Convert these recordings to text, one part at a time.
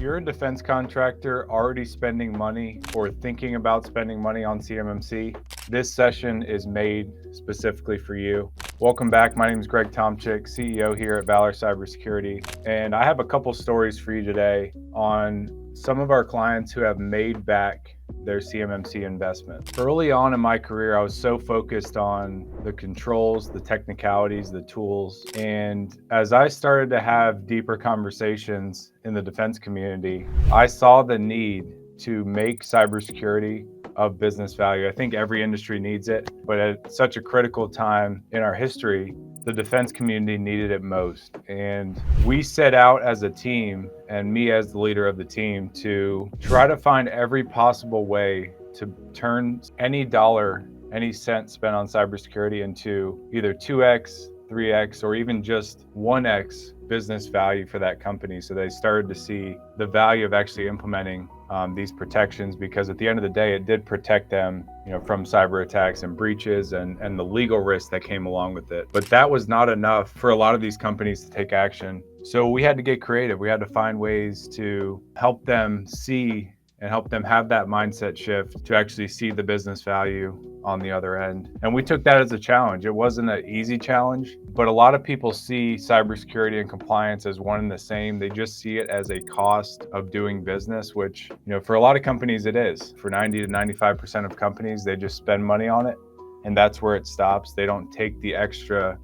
you're a defense contractor already spending money or thinking about spending money on CMMC, this session is made specifically for you. Welcome back. My name is Tomchik, CEO here at Valor Cybersecurity, and I have a couple stories for you today on some of our clients who have made back their CMMC investment. Early on in my career, I was so focused on the controls, the technicalities, the tools. And as I started to have deeper conversations in the defense community, I saw the need to make cybersecurity of business value. I think every industry needs it, but at such a critical time in our history, the defense community needed it most. And we set out as a team, and me as the leader of the team, to try to find every possible way to turn any dollar, any cent spent on cybersecurity into either 2x, 3x, or even just 1x business value for that company. So they started to see the value of actually implementing these protections, because at the end of the day, it did protect them, from cyber attacks and breaches and the legal risk that came along with it. But that was not enough for a lot of these companies to take action. So we had to get creative. We had to find ways to help them see and help them have that mindset shift to actually see the business value on the other end. And we took that as a challenge. It wasn't an easy challenge, but a lot of people see cybersecurity and compliance as one and the same. They just see it as a cost of doing business, which, for a lot of companies it is. For 90 to 95% of companies, they just spend money on it, and that's where it stops. They don't take the extra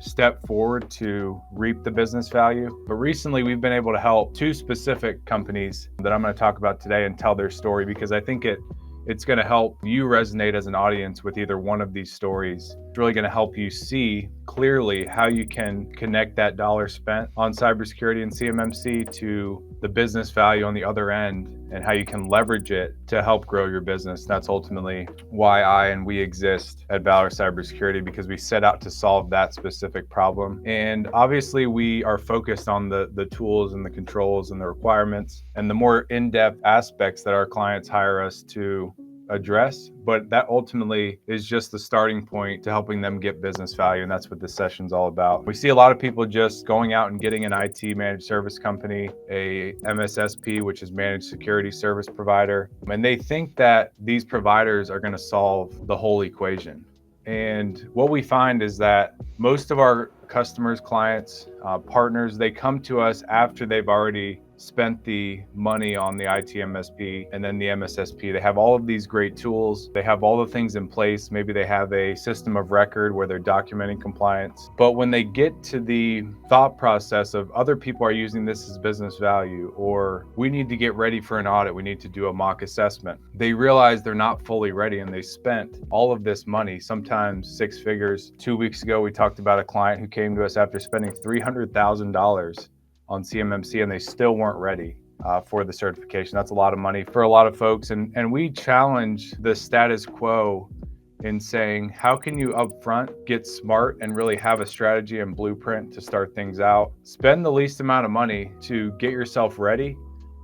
step forward to reap the business value. But recently we've been able to help two specific companies that I'm going to talk about today and tell their story, because I think it's going to help you resonate as an audience with either one of these stories. It's really going to help you see clearly how you can connect that dollar spent on cybersecurity and CMMC to the business value on the other end, and how you can leverage it to help grow your business. That's ultimately why I and we exist at Valor Cybersecurity, because we set out to solve that specific problem. And obviously we are focused on the tools and the controls and the requirements and the more in-depth aspects that our clients hire us to address, but that ultimately is just the starting point to helping them get business value, and that's what this session's all about. We see a lot of people just going out and getting an IT managed service company, a MSSP, which is managed security service provider, and they think that these providers are going to solve the whole equation. And what we find is that most of our customers, clients, partners, they come to us after they've already spent the money on the IT MSP and then the MSSP. They have all of these great tools. They have all the things in place. Maybe they have a system of record where they're documenting compliance. But when they get to the thought process of other people are using this as business value, or we need to get ready for an audit, we need to do a mock assessment, they realize they're not fully ready, and they spent all of this money, sometimes six figures. 2 weeks ago, we talked about a client who came to us after spending $300,000 on CMMC, and they still weren't ready for the certification. That's a lot of money for a lot of folks. And we challenge the status quo in saying, how can you upfront get smart and really have a strategy and blueprint to start things out? Spend the least amount of money to get yourself ready,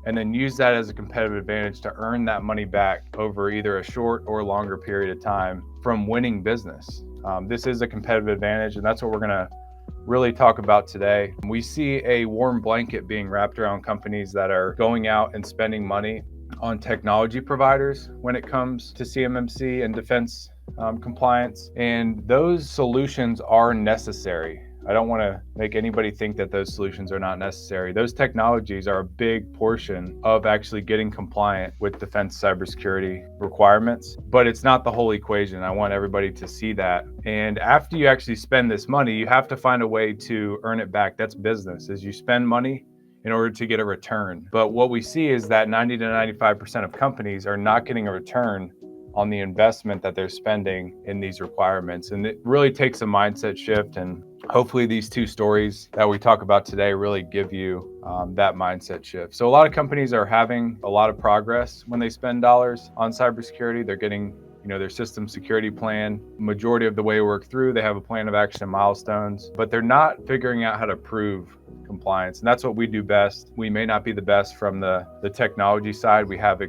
and then use that as a competitive advantage to earn that money back over either a short or longer period of time from winning business. This is a competitive advantage, and that's what we're going to really talk about today. We see a warm blanket being wrapped around companies that are going out and spending money on technology providers when it comes to CMMC and defense compliance. And those solutions are necessary. I don't want to make anybody think that those solutions are not necessary. Those technologies are a big portion of actually getting compliant with defense cybersecurity requirements, but it's not the whole equation. I want everybody to see that. And after you actually spend this money, you have to find a way to earn it back. That's business, is you spend money in order to get a return. But what we see is that 90 to 95% of companies are not getting a return on the investment that they're spending in these requirements. And it really takes a mindset shift, and hopefully these two stories that we talk about today really give you that mindset shift. So a lot of companies are having a lot of progress when they spend dollars on cybersecurity. They're getting their system security plan majority of the way worked through. They have a plan of action and milestones, but they're not figuring out how to prove compliance. And that's what we do best. We may not be the best from the technology side. We have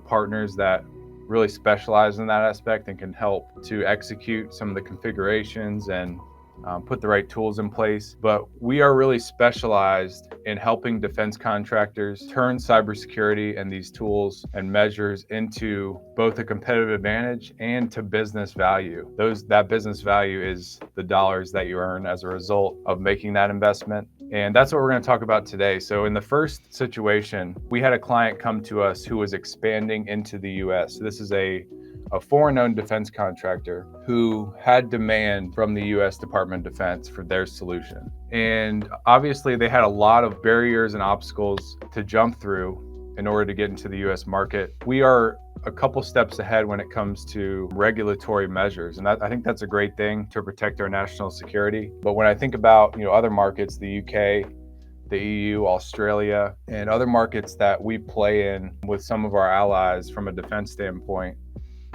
partners that really specialize in that aspect and can help to execute some of the configurations and put the right tools in place. But we are really specialized in helping defense contractors turn cybersecurity and these tools and measures into both a competitive advantage and to business value. That business value is the dollars that you earn as a result of making that investment. And that's what we're going to talk about today. So in the first situation, we had a client come to us who was expanding into the US. So this is a foreign-owned defense contractor who had demand from the US Department of Defense for their solution. And obviously they had a lot of barriers and obstacles to jump through in order to get into the US market. We are a couple steps ahead when it comes to regulatory measures. And I think that's a great thing to protect our national security. But when I think about, other markets, the UK, the EU, Australia, and other markets that we play in with some of our allies from a defense standpoint,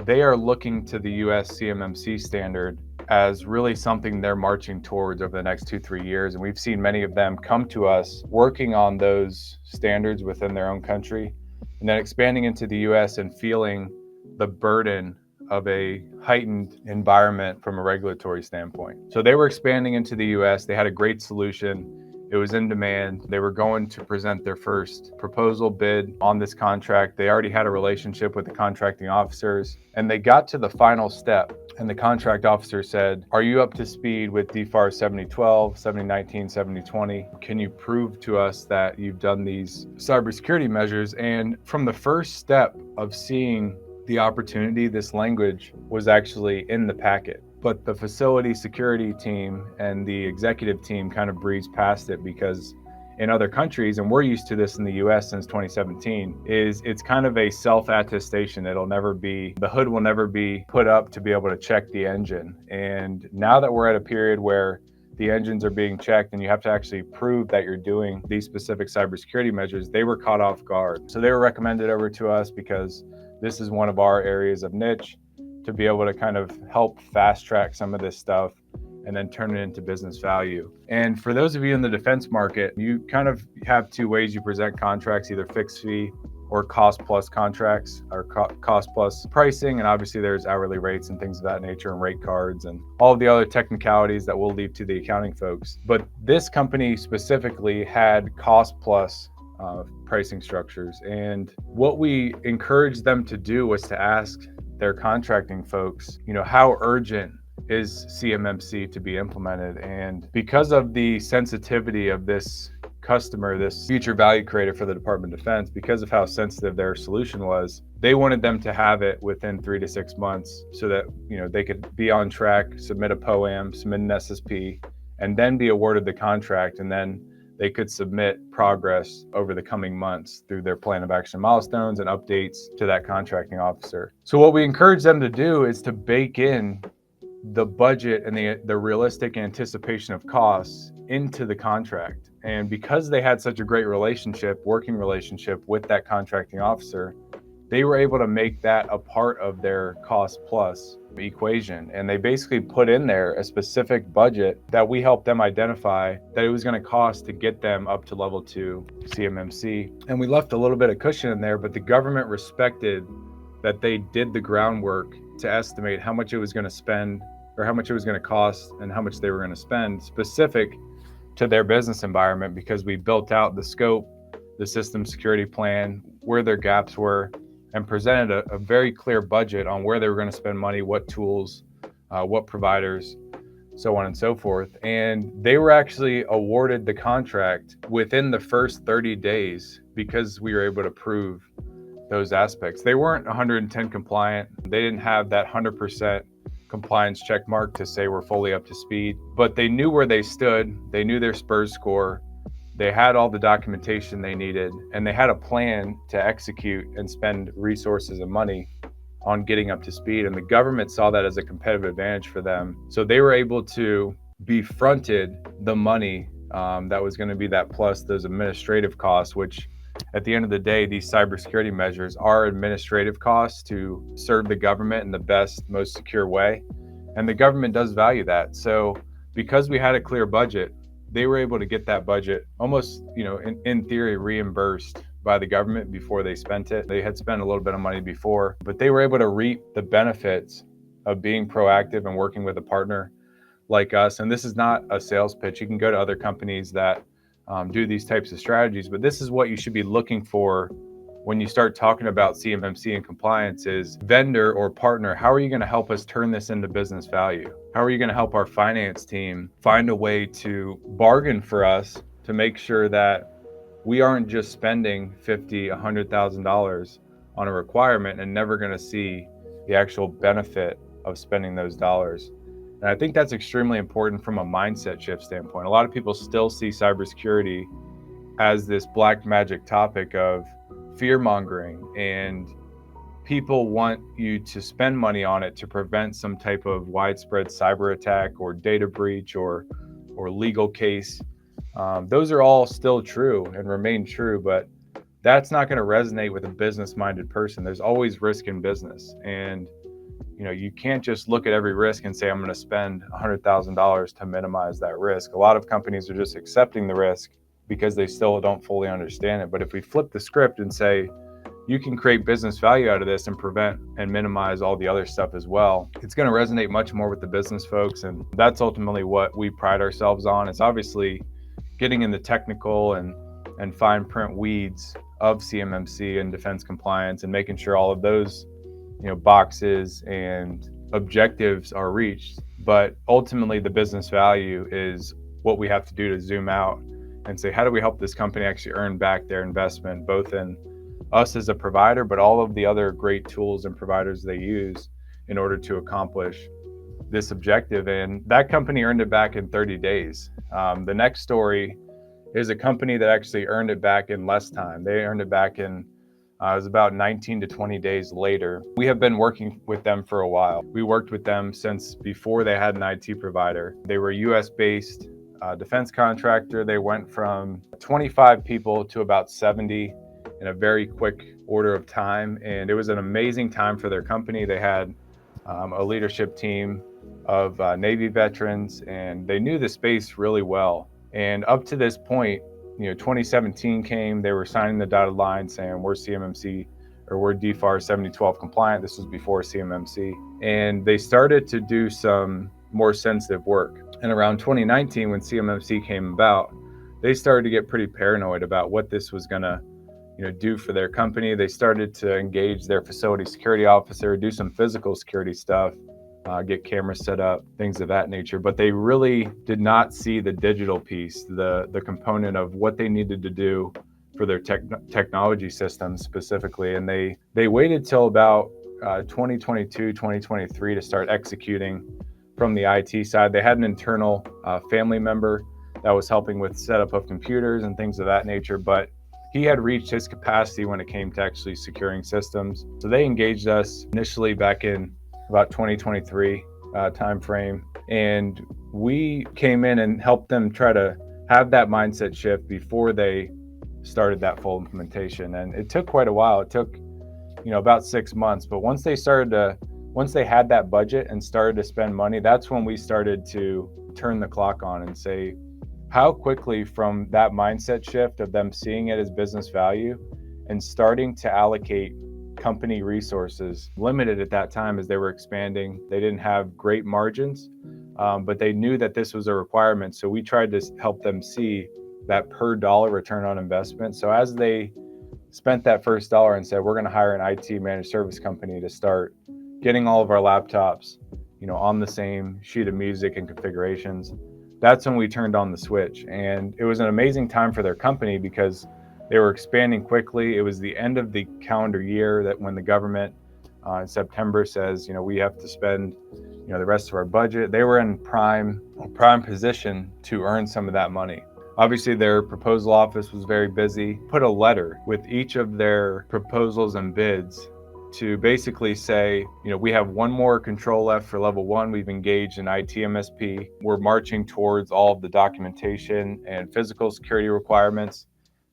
they are looking to the US CMMC standard as really something they're marching towards over the next 2-3 years. And we've seen many of them come to us working on those standards within their own country, and then expanding into the US and feeling the burden of a heightened environment from a regulatory standpoint. So they were expanding into the US. They had a great solution. It was in demand. They were going to present their first proposal bid on this contract. They already had a relationship with the contracting officers, and they got to the final step. And the contract officer said, "Are you up to speed with DFAR 7012, 7019, 7020? Can you prove to us that you've done these cybersecurity measures?" And from the first step of seeing the opportunity, this language was actually in the packet. But the facility security team and the executive team kind of breezed past it, because in other countries, and we're used to this in the US since 2017, it's kind of a self-attestation. The hood will never be put up to be able to check the engine. And now that we're at a period where the engines are being checked and you have to actually prove that you're doing these specific cybersecurity measures, they were caught off guard. So they were recommended over to us because this is one of our areas of niche to be able to kind of help fast track some of this stuff and then turn it into business value. And for those of you in the defense market, you kind of have two ways you present contracts, either fixed fee or cost plus contracts, or cost plus pricing. And obviously there's hourly rates and things of that nature, and rate cards and all of the other technicalities that we'll leave to the accounting folks. But this company specifically had cost plus pricing structures. And what we encouraged them to do was to ask their contracting folks, how urgent is CMMC to be implemented? And because of the sensitivity of this customer, this future value creator for the Department of Defense, because of how sensitive their solution was, they wanted them to have it within 3 to 6 months so that, they could be on track, submit a POAM, submit an SSP, and then be awarded the contract. And then they could submit progress over the coming months through their plan of action milestones and updates to that contracting officer. So what we encourage them to do is to bake in the budget and the realistic anticipation of costs into the contract. And because they had such a great working relationship with that contracting officer, they were able to make that a part of their cost plus equation. And they basically put in there a specific budget that we helped them identify that it was going to cost to get them up to level 2 CMMC. And we left a little bit of cushion in there, but the government respected that they did the groundwork to estimate how much it was going to spend, or how much it was going to cost, and how much they were going to spend specific to their business environment, because we built out the scope, the system security plan, where their gaps were, and presented a very clear budget on where they were going to spend money, what tools, what providers, so on and so forth. And they were actually awarded the contract within the first 30 days because we were able to prove those aspects. They weren't 110 compliant. They didn't have that 100% compliance check mark to say we're fully up to speed, but they knew where they stood. They knew their SPURS score. They had all the documentation they needed, and they had a plan to execute and spend resources and money on getting up to speed. And the government saw that as a competitive advantage for them. So they were able to be fronted the money that was going to be that plus those administrative costs, which at the end of the day, these cybersecurity measures are administrative costs to serve the government in the best, most secure way. And the government does value that. So because we had a clear budget, they were able to get that budget almost, in theory, reimbursed by the government before they spent it. They had spent a little bit of money before, but they were able to reap the benefits of being proactive and working with a partner like us, and this is not a sales pitch. You can go to other companies that do these types of strategies, but this is what you should be looking for when you start talking about CMMC and compliance is vendor or partner. How are you going to help us turn this into business value? How are you going to help our finance team find a way to bargain for us to make sure that we aren't just spending $50,000, $100,000 on a requirement and never going to see the actual benefit of spending those dollars? And I think that's extremely important from a mindset shift standpoint. A lot of people still see cybersecurity as this black magic topic of fear mongering, and people want you to spend money on it to prevent some type of widespread cyber attack or data breach or legal case. Those are all still true and remain true, but that's not going to resonate with a business-minded person. There's always risk in business, and you can't just look at every risk and say, I'm going to spend $100,000 to minimize that risk. A lot of companies are just accepting the risk because they still don't fully understand it. But if we flip the script and say, you can create business value out of this and prevent and minimize all the other stuff as well, it's going to resonate much more with the business folks. And that's ultimately what we pride ourselves on. It's obviously getting in the technical and fine print weeds of CMMC and defense compliance and making sure all of those boxes and objectives are reached. But ultimately, the business value is what we have to do to zoom out and say, how do we help this company actually earn back their investment, both in us as a provider, but all of the other great tools and providers they use in order to accomplish this objective. And that company earned it back in 30 days. The next story is a company that actually earned it back in less time. They earned it back in it was about 19 to 20 days later. We have been working with them for a while. We worked with them since before they had an IT provider. They were a US-based defense contractor. They went from 25 people to about 70 in a very quick order of time. And it was an amazing time for their company. They had a leadership team of Navy veterans, and they knew the space really well. And up to this point, 2017 came, they were signing the dotted line saying we're CMMC or we're DFAR 7012 compliant. This was before CMMC. And they started to do some more sensitive work. And around 2019, when CMMC came about, they started to get pretty paranoid about what this was going to do for their company. They started to engage their facility security officer, do some physical security stuff, get cameras set up, things of that nature. But they really did not see the digital piece, the component of what they needed to do for their technology systems specifically. And they waited till about 2022, 2023 to start executing from the IT side. They had an internal family member that was helping with setup of computers and things of that nature, but he had reached his capacity when it came to actually securing systems. So they engaged us initially back in about 2023 timeframe, and we came in and helped them try to have that mindset shift before they started that full implementation. And it took quite a while. It took about 6 months, but once they had that budget and started to spend money, that's when we started to turn the clock on and say, how quickly from that mindset shift of them seeing it as business value and starting to allocate company resources, limited at that time as they were expanding. They didn't have great margins, but they knew that this was a requirement. So we tried to help them see that per dollar return on investment. So as they spent that first dollar and said, we're going to hire an IT managed service company to start getting all of our laptops, on the same sheet of music and configurations, that's when we turned on the switch. And it was an amazing time for their company because they were expanding quickly. It was the end of the calendar year that when the government in September says, we have to spend, the rest of our budget. They were in prime position to earn some of that money. Obviously, their proposal office was very busy. Put a letter with each of their proposals and bids to basically say, we have one more control left for level 1. We've engaged an IT MSP. We're marching towards all of the documentation and physical security requirements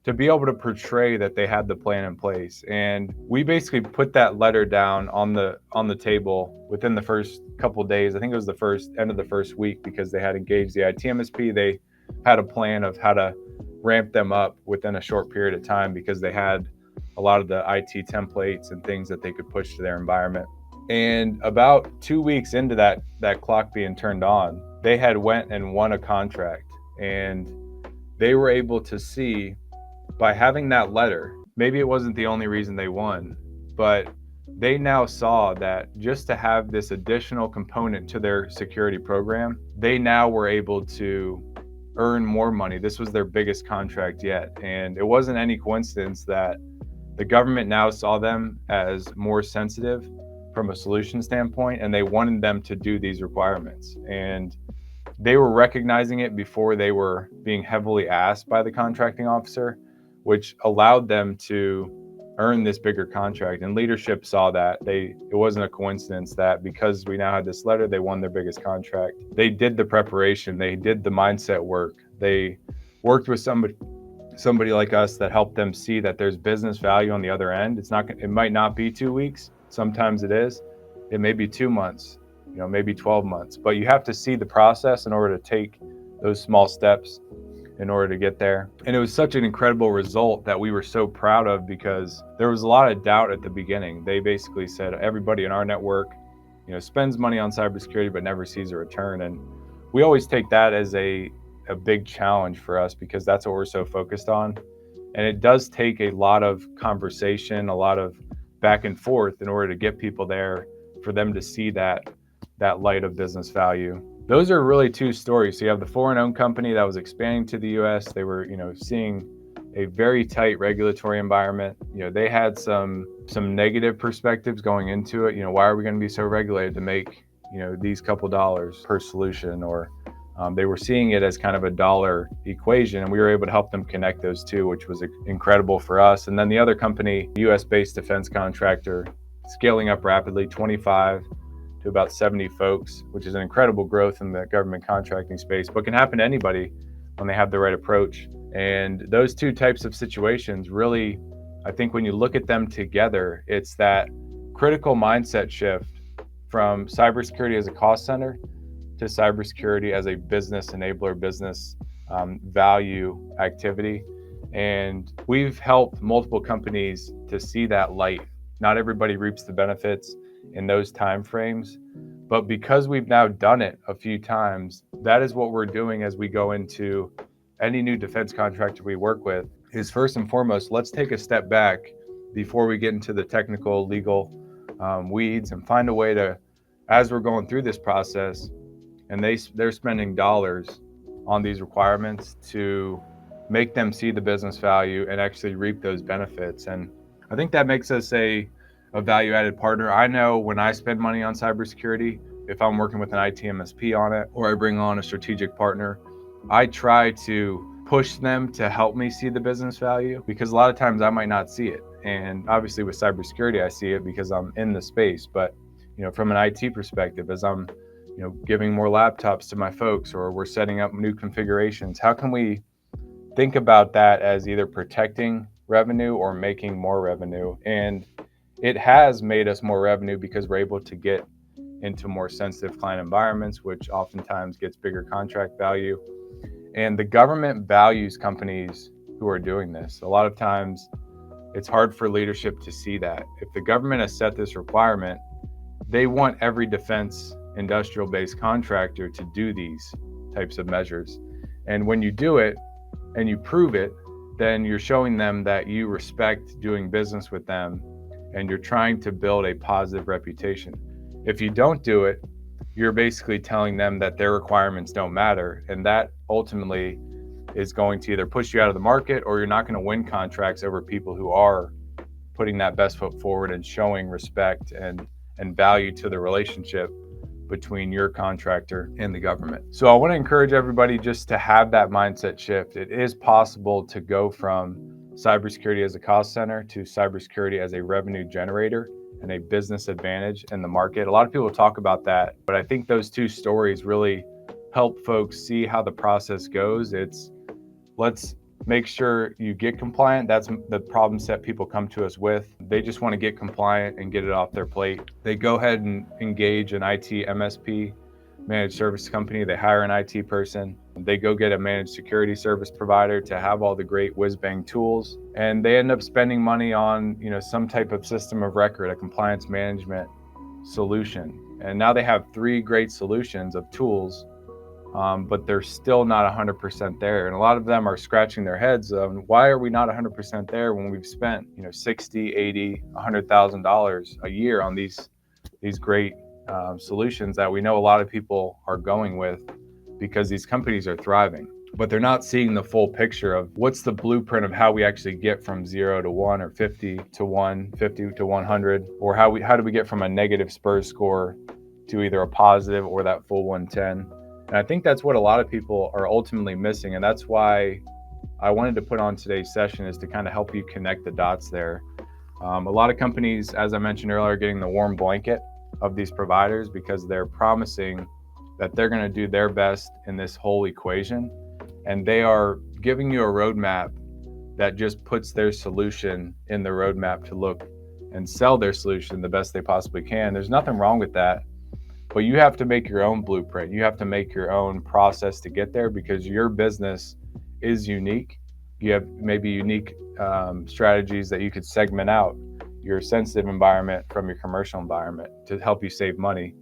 to be able to portray that they had the plan in place. And we basically put that letter down on the table within the first couple of days. I think it was the end of the first week, because they had engaged the IT MSP. They had a plan of how to ramp them up within a short period of time because they had a lot of the IT templates and things that they could push to their environment. And about 2 weeks into that clock being turned on, they had went and won a contract. And they were able to see, by having that letter, maybe it wasn't the only reason they won, but they now saw that just to have this additional component to their security program, they now were able to earn more money. This was their biggest contract yet. And it wasn't any coincidence that the government now saw them as more sensitive from a solution standpoint, and they wanted them to do these requirements. And they were recognizing it before they were being heavily asked by the contracting officer, which allowed them to earn this bigger contract. And leadership saw that. It wasn't a coincidence that because we now had this letter, they won their biggest contract. They did the preparation, they did the mindset work, they worked with somebody like us that helped them see that there's business value on the other end. It might not be 2 weeks, sometimes it is. It may be 2 months, maybe 12 months, but you have to see the process in order to take those small steps in order to get there. And it was such an incredible result that we were so proud of, because there was a lot of doubt at the beginning. They basically said everybody in our network, spends money on cybersecurity but never sees a return. And we always take that as a big challenge for us, because that's what we're so focused on. And it does take a lot of conversation, a lot of back and forth in order to get people there, for them to see that light of business value. Those are really two stories. So you have the foreign-owned company that was expanding to the U.S. They were, seeing a very tight regulatory environment. They had some negative perspectives going into it. Why are we going to be so regulated to make, these couple dollars per solution? Or they were seeing it as kind of a dollar equation, and we were able to help them connect those two, which was incredible for us. And then the other company, U.S.-based defense contractor, scaling up rapidly, 25 to about 70 folks, which is an incredible growth in the government contracting space, but can happen to anybody when they have the right approach. And those two types of situations really, I think when you look at them together, it's that critical mindset shift from cybersecurity as a cost center to cybersecurity as a business enabler, business value activity. And we've helped multiple companies to see that light. Not everybody reaps the benefits in those time frames, but because we've now done it a few times, that is what we're doing as we go into any new defense contractor we work with. Is first and foremost, let's take a step back before we get into the technical legal weeds, and find a way to, as we're going through this process and they're spending dollars on these requirements, to make them see the business value and actually reap those benefits. And I think that makes us a value-added partner. I know when I spend money on cybersecurity, if I'm working with an IT MSP on it, or I bring on a strategic partner, I try to push them to help me see the business value, because a lot of times I might not see it. And obviously with cybersecurity, I see it because I'm in the space. But from an IT perspective, as I'm giving more laptops to my folks, or we're setting up new configurations, how can we think about that as either protecting revenue or making more revenue? And it has made us more revenue because we're able to get into more sensitive client environments, which oftentimes gets bigger contract value. And the government values companies who are doing this. A lot of times it's hard for leadership to see that. If the government has set this requirement, they want every defense industrial-based contractor to do these types of measures. And when you do it and you prove it, then you're showing them that you respect doing business with them, and you're trying to build a positive reputation. If you don't do it, you're basically telling them that their requirements don't matter, and that ultimately is going to either push you out of the market, or you're not going to win contracts over people who are putting that best foot forward and showing respect and value to the relationship between your contractor and the government. So I want to encourage everybody just to have that mindset shift. It is possible to go from cybersecurity as a cost center to cybersecurity as a revenue generator and a business advantage in the market. A lot of people talk about that, but I think those two stories really help folks see how the process goes. It's, let's make sure you get compliant. That's the problem set people come to us with. They just want to get compliant and get it off their plate. They go ahead and engage an IT MSP, managed service company. They hire an IT person. They go get a managed security service provider to have all the great whiz-bang tools. And they end up spending money on, some type of system of record, a compliance management solution. And now they have 3 great solutions of tools, but they're still not 100% there. And a lot of them are scratching their heads on why are we not 100% there when we've spent, $60, $80, $100,000 a year on these great solutions that we know a lot of people are going with because these companies are thriving. But they're not seeing the full picture of what's the blueprint of how we actually get from 0 to 1 or 50 to 1, 50 to 100, or how do we get from a negative SPURS score to either a positive or that full 110. And I think that's what a lot of people are ultimately missing. And that's why I wanted to put on today's session, is to kind of help you connect the dots there. A lot of companies, as I mentioned earlier, are getting the warm blanket of these providers because they're promising that they're going to do their best in this whole equation. And they are giving you a roadmap that just puts their solution in the roadmap to look and sell their solution the best they possibly can. There's nothing wrong with that, but you have to make your own blueprint. You have to make your own process to get there because your business is unique. You have maybe unique strategies that you could segment out your sensitive environment from your commercial environment to help you save money.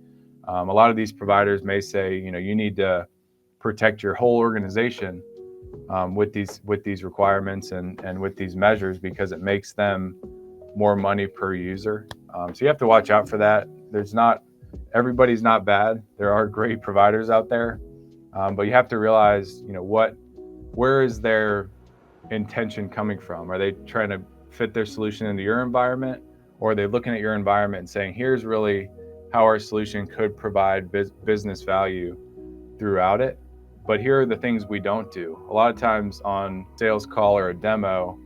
A lot of these providers may say, you need to protect your whole organization with these requirements and with these measures because it makes them more money per user. So you have to watch out for that. Everybody's not bad. There are great providers out there, but you have to realize, where is their intention coming from? Are they trying to fit their solution into your environment, or are they looking at your environment and saying, here's really how our solution could provide business value throughout it? But here are the things we don't do. A lot of times on sales call or a demo,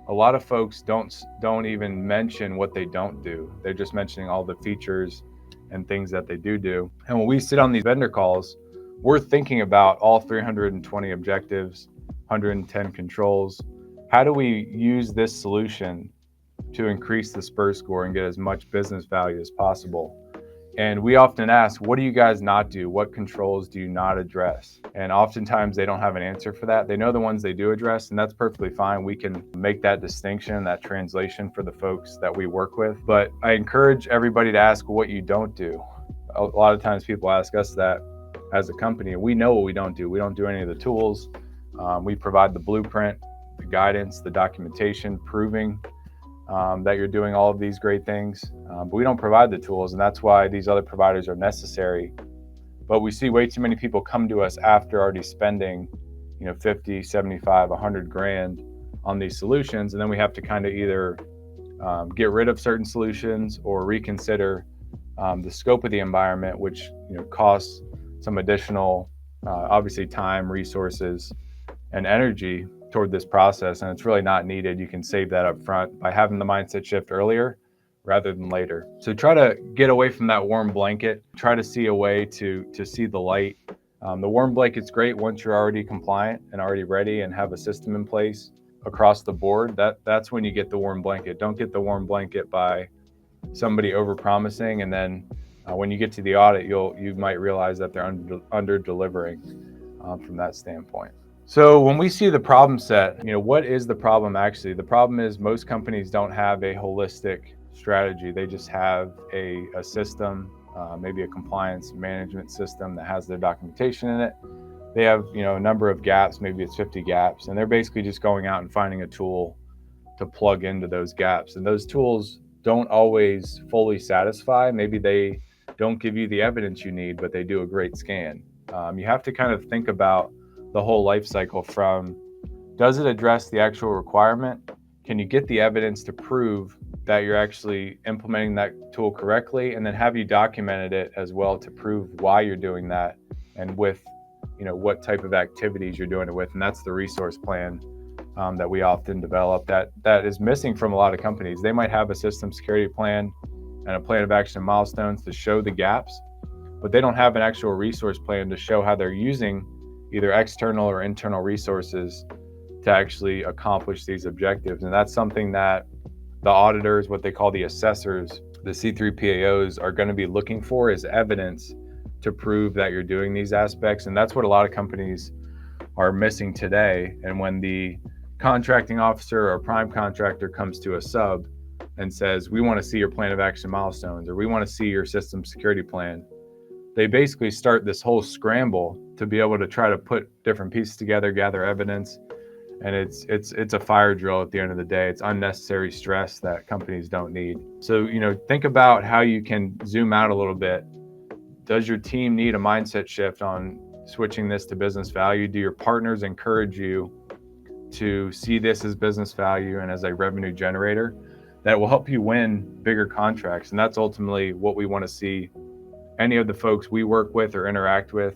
a lot of folks don't even mention what they don't do. They're just mentioning all the features and things that they do. And when we sit on these vendor calls, we're thinking about all 320 objectives, 110 controls. How do we use this solution to increase the SPURS score and get as much business value as possible? And we often ask, what do you guys not do? What controls do you not address? And oftentimes they don't have an answer for that. They know the ones they do address, and that's perfectly fine. We can make that distinction, that translation for the folks that we work with. But I encourage everybody to ask what you don't do. A lot of times people ask us that as a company, and we know what we don't do. We don't do any of the tools. We provide the blueprint, the guidance, the documentation, proving that you're doing all of these great things, but we don't provide the tools, and that's why these other providers are necessary. But we see way too many people come to us after already spending 50, 75, 100 grand on these solutions, and then we have to kind of either get rid of certain solutions or reconsider the scope of the environment, which costs some additional obviously time, resources, and energy toward this process, and it's really not needed. You can save that up front by having the mindset shift earlier rather than later. So try to get away from that warm blanket. Try to see a way to see the light. The warm blanket's great once you're already compliant and already ready and have a system in place across the board. That's when you get the warm blanket. Don't get the warm blanket by somebody over-promising, and then when you get to the audit, you might realize that they're under-delivering from that standpoint. So when we see the problem set, what is the problem actually? The problem is most companies don't have a holistic strategy. They just have a system, maybe a compliance management system that has their documentation in it. They have, a number of gaps, maybe it's 50 gaps, and they're basically just going out and finding a tool to plug into those gaps. And those tools don't always fully satisfy. Maybe they don't give you the evidence you need, but they do a great scan. You have to kind of think about the whole life cycle from, does it address the actual requirement? Can you get the evidence to prove that you're actually implementing that tool correctly? And then have you documented it as well to prove why you're doing that and with, what type of activities you're doing it with. And that's the resource plan that we often develop that is missing from a lot of companies. They might have a system security plan and a plan of action and milestones to show the gaps, but they don't have an actual resource plan to show how they're using either external or internal resources to actually accomplish these objectives. And that's something that the auditors, what they call the assessors, the C3PAOs, are going to be looking for, is evidence to prove that you're doing these aspects. And that's what a lot of companies are missing today. And when the contracting officer or prime contractor comes to a sub and says, we want to see your plan of action milestones, or we want to see your system security plan, they basically start this whole scramble to be able to try to put different pieces together, gather evidence. And it's a fire drill at the end of the day. It's unnecessary stress that companies don't need. So, think about how you can zoom out a little bit. Does your team need a mindset shift on switching this to business value? Do your partners encourage you to see this as business value and as a revenue generator that will help you win bigger contracts? And that's ultimately what we want to see any of the folks we work with or interact with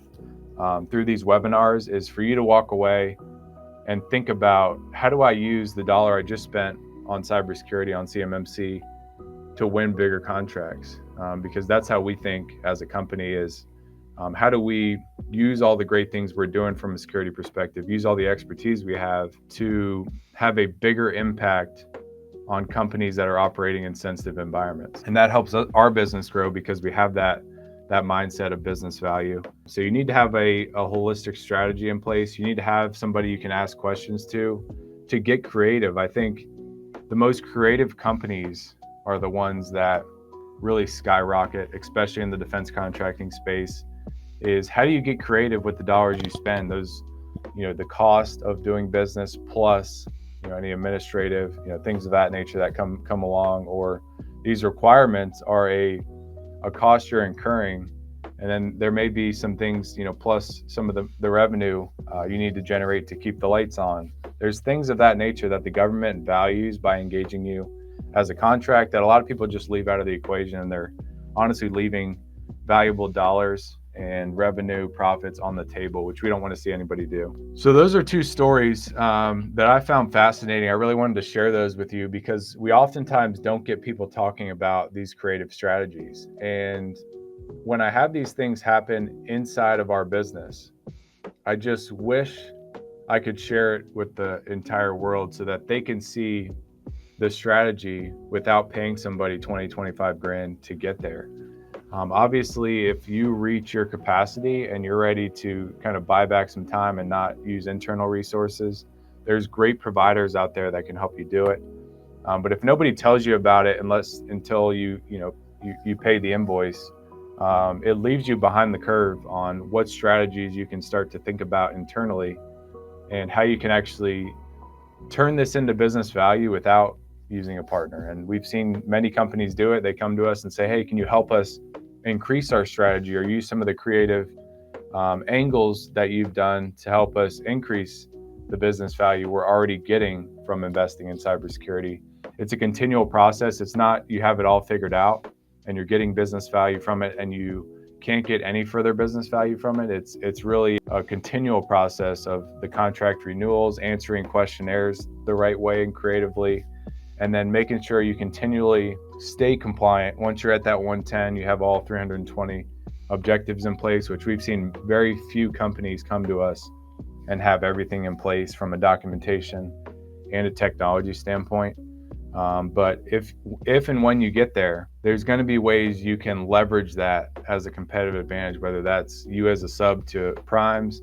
through these webinars, is for you to walk away and think about, how do I use the dollar I just spent on cybersecurity, on CMMC, to win bigger contracts? Because that's how we think as a company, is how do we use all the great things we're doing from a security perspective, use all the expertise we have to have a bigger impact on companies that are operating in sensitive environments. And that helps our business grow because we have that mindset of business value. So you need to have a holistic strategy in place. You need to have somebody you can ask questions to get creative. I think the most creative companies are the ones that really skyrocket, especially in the defense contracting space. Is how do you get creative with the dollars you spend? Those, the cost of doing business plus, any administrative, things of that nature that come along, or these requirements are a cost you're incurring, and then there may be some things, plus some of the revenue you need to generate to keep the lights on. There's things of that nature that the government values by engaging you as a contract that a lot of people just leave out of the equation, and they're honestly leaving valuable dollars and revenue profits on the table, which we don't want to see anybody do. So those are two stories that I found fascinating. I really wanted to share those with you because we oftentimes don't get people talking about these creative strategies. And when I have these things happen inside of our business, I just wish I could share it with the entire world so that they can see the strategy without paying somebody 20, 25 grand to get there. Obviously, if you reach your capacity and you're ready to kind of buy back some time and not use internal resources, there's great providers out there that can help you do it. But if nobody tells you about it until you pay the invoice, it leaves you behind the curve on what strategies you can start to think about internally and how you can actually turn this into business value without using a partner. And we've seen many companies do it. They come to us and say, hey, can you help us increase our strategy or use some of the creative angles that you've done to help us increase the business value we're already getting from investing in cybersecurity? It's a continual process. It's not you have it all figured out and you're getting business value from it and you can't get any further business value from it. It's really a continual process of the contract renewals, answering questionnaires the right way and creatively, and then making sure you continually stay compliant. Once you're at that 110, you have all 320 objectives in place, which we've seen very few companies come to us and have everything in place from a documentation and a technology standpoint. But if and when you get there, there's going to be ways you can leverage that as a competitive advantage, whether that's you as a sub to primes,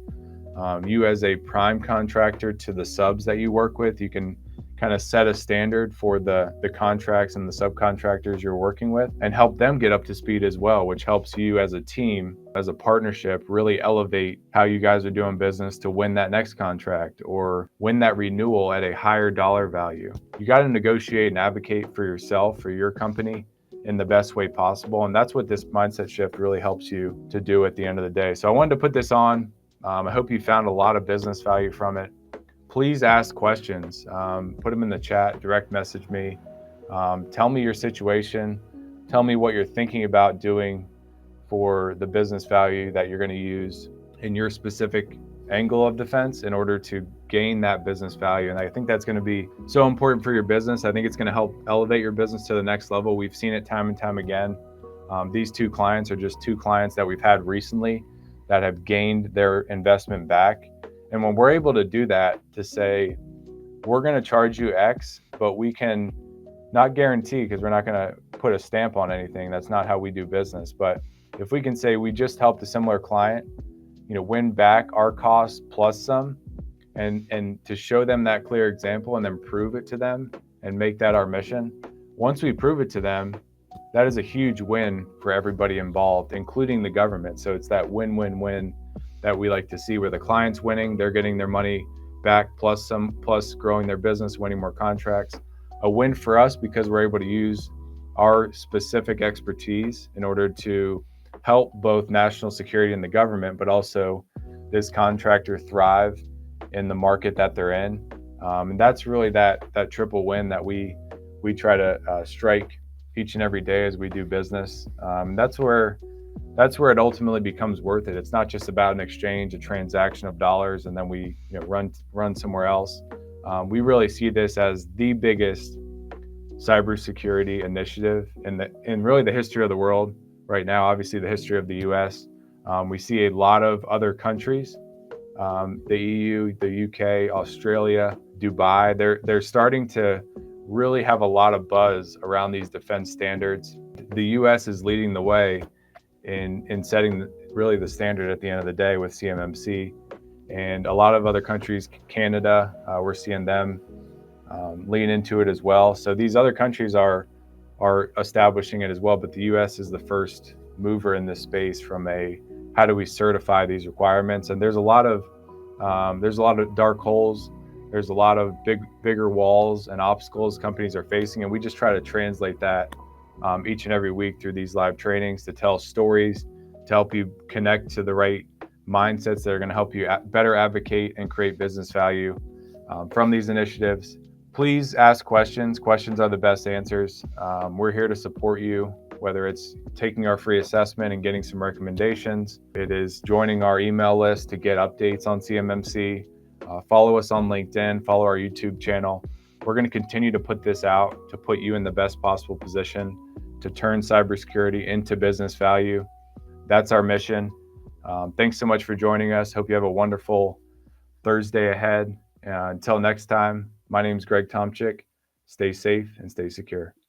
you as a prime contractor to the subs that you work with. You can kind of set a standard for the contracts and the subcontractors you're working with and help them get up to speed as well, which helps you as a team, as a partnership, really elevate how you guys are doing business to win that next contract or win that renewal at a higher dollar value. You got to negotiate and advocate for yourself, for your company in the best way possible. And that's what this mindset shift really helps you to do at the end of the day. So I wanted to put this on. I hope you found a lot of business value from it. Please ask questions, put them in the chat, direct message me, tell me your situation, tell me what you're thinking about doing for the business value that you're going to use in your specific angle of defense in order to gain that business value. And I think that's going to be so important for your business. I think it's going to help elevate your business to the next level. We've seen it time and time again. These two clients are just two clients that we've had recently that have gained their investment back. And when we're able to do that, to say, we're going to charge you X, but we can not guarantee, because we're not going to put a stamp on anything. That's not how we do business. But if we can say we just helped a similar client, win back our costs plus some, and to show them that clear example and then prove it to them and make that our mission, Once we prove it to them, that is a huge win for everybody involved, including the government. So it's that win-win-win that we like to see, where the client's winning, they're getting their money back, plus growing their business, winning more contracts. A win for us because we're able to use our specific expertise in order to help both national security and the government, but also this contractor thrive in the market that they're in. And that's really that triple win that we try to strike each and every day as we do business. That's where it ultimately becomes worth it. It's not just about an exchange, a transaction of dollars, and then we run somewhere else. We really see this as the biggest cybersecurity initiative in really the history of the world right now. Obviously, the history of the U.S. We see a lot of other countries, the EU, the UK, Australia, Dubai. They're starting to really have a lot of buzz around these defense standards. The U.S. is leading the way in setting really the standard at the end of the day with CMMC, and a lot of other countries, Canada, we're seeing them lean into it as well. So these other countries are establishing it as well, but the U.S. is the first mover in this space from a how do we certify these requirements. And there's a lot of dark holes. There's a lot of bigger walls and obstacles companies are facing, and we just try to translate that each and every week through these live trainings to tell stories, to help you connect to the right mindsets that are going to help you better advocate and create business value from these initiatives. Please ask questions. Questions are the best answers. We're here to support you, whether it's taking our free assessment and getting some recommendations. It is joining our email list to get updates on CMMC. Follow us on LinkedIn, follow our YouTube channel. We're going to continue to put this out to put you in the best possible position to turn cybersecurity into business value. That's our mission. Thanks so much for joining us. Hope you have a wonderful Thursday ahead. Until next time, my name is Greg Tomchik. Stay safe and stay secure.